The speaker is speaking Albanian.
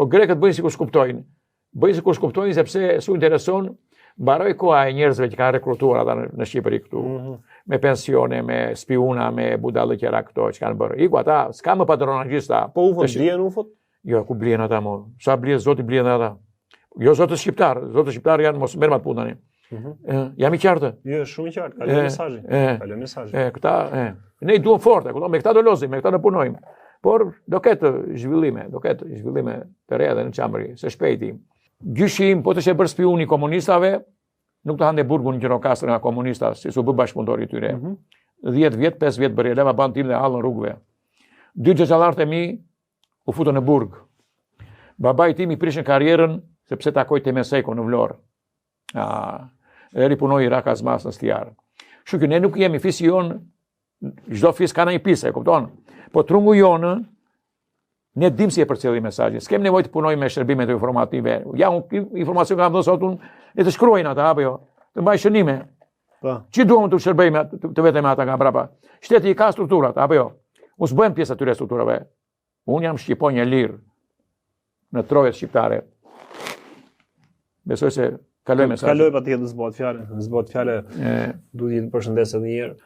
Po grekët bëjnë sikur s'kuptojnë. Bëjnë sikur s'kuptojnë sepse s'u intereson. Mbaroi koha e njerëzve që kanë rekrutuar ata në Shqipëri këtu. Me pensione, me spiuna, me budallëqera këto që kanë bërë. Iku ata, s'ka më patronagjista. Po ufot blien ufot? Jo, ku blien ata mo? Sa blien zoti blien ata? Jo zotët shqiptar janë mos merr mat punë tani. Jam i qartë. Jo, shumë i qartë. Kaloj mesazhin. Kaloj mesazhin. Këta, ne i duam forte, kupton? Me këta do lozim, me këta do punojmë. Por do ketë zhvillime të reja dhe në Çamri, së shpejti. Gjyshim, po të shë bërë spiuni komunistave, nuk të hande burgun në Gjirokastër nga komunista, si su bë bashkëpunëtori i tyre. 10 vjet, 5 vjet bërje, leva ban tim dhe halën rrugëve. 2 gjëgjallarët e mi u futën në burg. Babaj tim i prishën karierën, sepse takoj të Meseko në Vlorë. E ripunoj i Rakas Mas në Stijarë. Shukë, ne nuk jemi fisi jonë, çdo fis ka në i pise, kupton? Po trungu jonë, ne dim si e përcjellim mesazhin. S'kem nevojë të punojmë me shërbimet informative. Ja, informacion kam dhënë sot unë, le të shkruajnë ata apo jo. Të mbaj shënime. Po. Çi duam të shërbejmë të vetëm ata nga brapa. Shteti i ka strukturat apo jo. Unë s'bëhem pjesë atyre strukturave. Unë jam shqiponjë lirë në trojet shqiptare. Besoj se kaloj mesazhin. Kaloj patjetër, s'bëhet fjalë, duhet të përshëndes edhe një herë.